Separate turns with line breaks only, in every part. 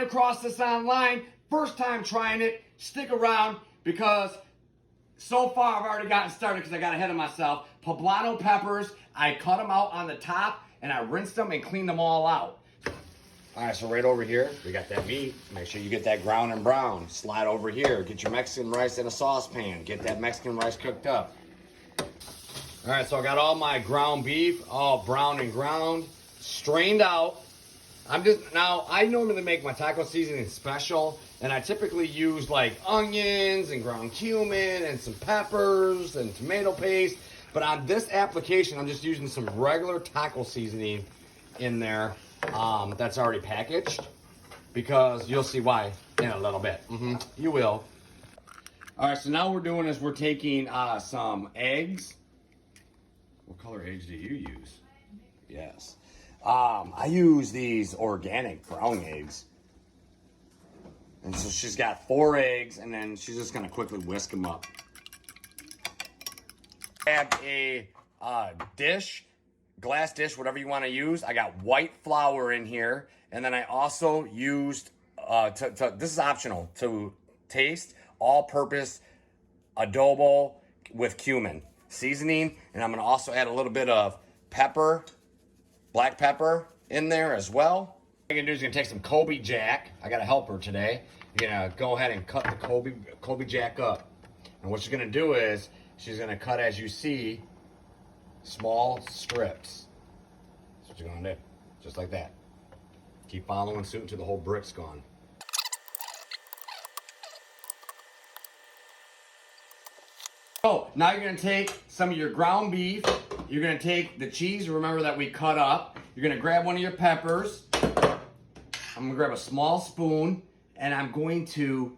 Across this online, first time trying it, stick around because so far I've already gotten started because I got ahead of myself. Poblano peppers, I cut them out on the top and I rinsed them and cleaned them all out. All right, so right over here, we got that meat. Make sure you get that ground and brown. Slide over here, get your Mexican rice in a saucepan. Get that Mexican rice cooked up. All right, so I got all my ground beef, all brown and ground, strained out. I normally make my taco seasoning special, and I typically use like onions and ground cumin and some peppers and tomato paste. But on this application, I'm just using some regular taco seasoning in there that's already packaged, because you'll see why in a little bit. You will. All right, so now what we're doing is we're taking some eggs. What color eggs do you use? Yes. I use these organic brown eggs. And so she's got 4 eggs, and then she's just gonna quickly whisk them up. Grab a dish, glass dish, whatever you wanna use. I got white flour in here, and then I also used, this is optional, to taste, all-purpose adobo with cumin seasoning, and I'm gonna also add a little bit of pepper, black pepper in there as well. What you're gonna do is you're gonna take some Kobe Jack. I got a helper today. You're gonna go ahead and cut the Kobe Jack up. And what she's gonna do is she's gonna cut, as you see, small strips. That's what you're gonna do, just like that. Keep following suit until the whole brick's gone. Oh, now you're gonna take some of your ground beef. You're gonna take the cheese, remember, that we cut up. You're gonna grab one of your peppers. I'm gonna grab a small spoon, and I'm going to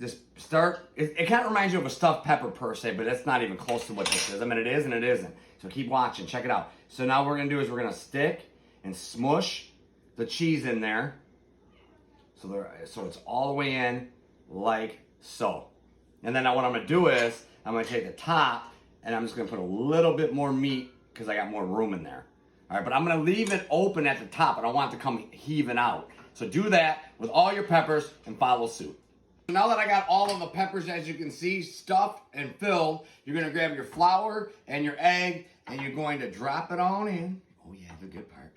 just start, it kind of reminds you of a stuffed pepper per se, but that's not even close to what this is. I mean, it is and it isn't. So keep watching, check it out. So now what we're gonna do is we're gonna stick and smush the cheese in there. So it's all the way in, like so. And then now what I'm gonna do is, I'm gonna take the top, and I'm just gonna put a little bit more meat because I got more room in there. All right, but I'm gonna leave it open at the top. I don't want it to come heaving out. So do that with all your peppers and follow suit. Now that I got all of the peppers, as you can see, stuffed and filled, you're gonna grab your flour and your egg, and you're going to drop it on in. Oh yeah, the good part.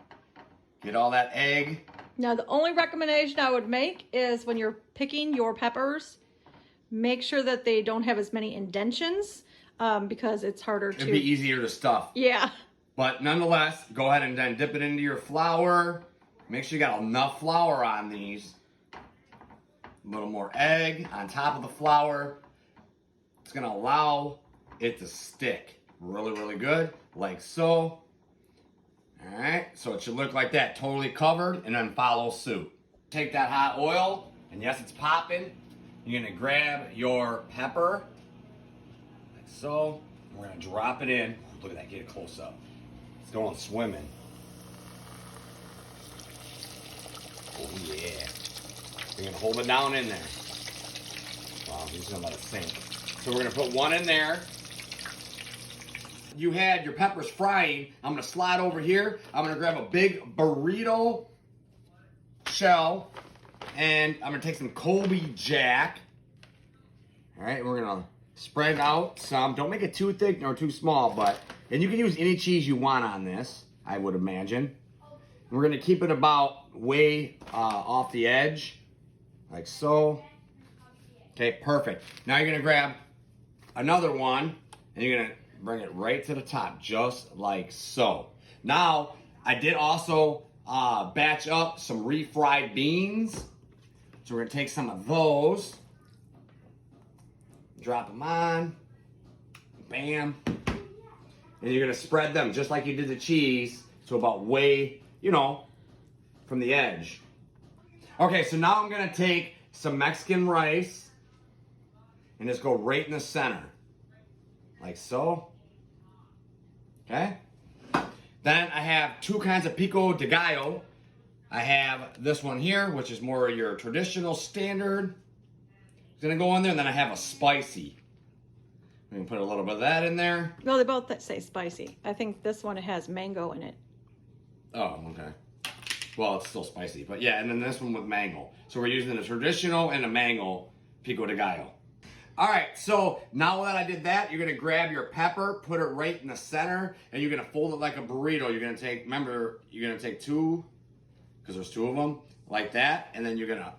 Get all that egg.
Now the only recommendation I would make is when you're picking your peppers, make sure that they don't have as many indentions. Because it's harder to...
It'd be easier to stuff.
Yeah.
But nonetheless, go ahead and then dip it into your flour. Make sure you got enough flour on these. A little more egg on top of the flour. It's gonna allow it to stick really, really good, like so. All right, so it should look like that, totally covered, and then follow suit. Take that hot oil, and yes, it's popping. You're gonna grab your pepper, so we're gonna drop it in. Look at that, get it close up. It's going swimming. Oh yeah. You're gonna hold it down in there. Wow, I'm just gonna let it sink. So we're gonna put one in there. You had your peppers frying. I'm gonna slide over here. I'm gonna grab a big burrito shell, and I'm gonna take some Kobe Jack. All right, we're gonna spread out some. Don't make it too thick nor too small, and you can use any cheese you want on this, I would imagine. And we're gonna keep it about way off the edge, like so. Okay, perfect. Now you're gonna grab another one, and you're gonna bring it right to the top, just like so. Now, I did also batch up some refried beans. So we're gonna take some of those, drop them on, bam. And you're gonna spread them just like you did the cheese, so about way, from the edge. Okay, so now I'm gonna take some Mexican rice and just go right in the center, like so. Okay? Then I have 2 kinds of pico de gallo. I have this one here, which is more your traditional standard. It's gonna go in there, and then I have a spicy. We can put a little bit of that in there.
Well, they both say spicy. I think this one has mango in it.
Oh, okay. Well, it's still spicy, but yeah, and then this one with mango. So we're using a traditional and a mango pico de gallo. All right, so now that I did that, you're gonna grab your pepper, put it right in the center, and you're gonna fold it like a burrito. You're gonna take, remember, you're gonna take two, because there's two of them, like that, and then you're gonna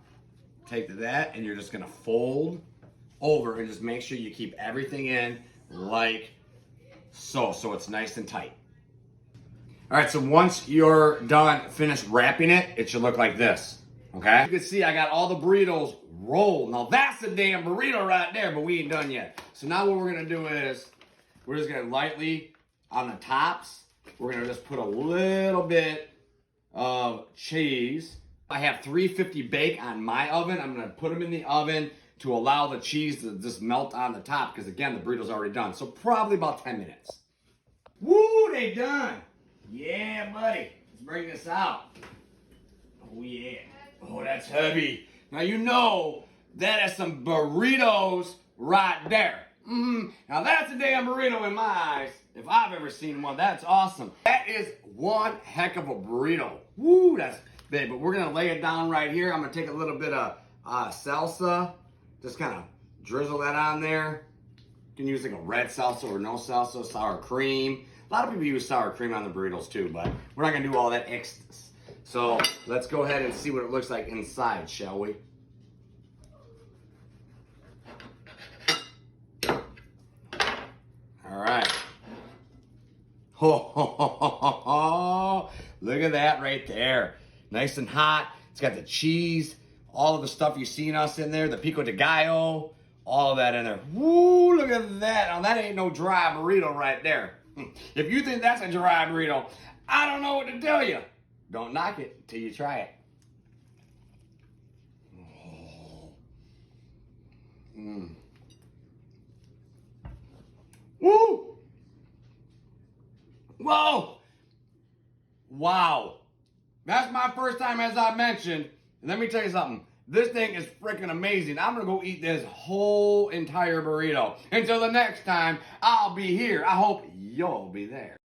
take that, and you're just gonna fold over and just make sure you keep everything in like so it's nice and tight. All right, so once you're done, finished wrapping it, it should look like this, okay? You can see I got all the burritos rolled. Now that's a damn burrito right there, but we ain't done yet. So now what we're gonna do is, we're just gonna lightly, on the tops, we're gonna just put a little bit of cheese. I have 350 bake on my oven. I'm gonna put them in the oven to allow the cheese to just melt on the top, because again, the burrito's already done. So probably about 10 minutes. Woo, they done. Yeah, buddy. Let's bring this out. Oh, yeah. Oh, that's heavy. Now, you know that is some burritos right there. Now, that's a damn burrito in my eyes. If I've ever seen one, that's awesome. That is one heck of a burrito. Woo, that's big. But we're going to lay it down right here. I'm going to take a little bit of salsa. Just kind of drizzle that on there. You can use like a red salsa or no salsa, sour cream. A lot of people use sour cream on the burritos too, but we're not gonna do all that extras. So let's go ahead and see what it looks like inside, shall we? All right. Oh, look at that right there. Nice and hot. It's got the cheese, all of the stuff you've seen us in there, the pico de gallo, all of that in there. Woo, look at that. Now that ain't no dry burrito right there. If you think that's a dry burrito, I don't know what to tell you. Don't knock it until you try it. Woo! Whoa! Wow. That's my first time, as I mentioned. And let me tell you something. This thing is freaking amazing. I'm going to go eat this whole entire burrito. Until the next time, I'll be here. I hope you'll be there.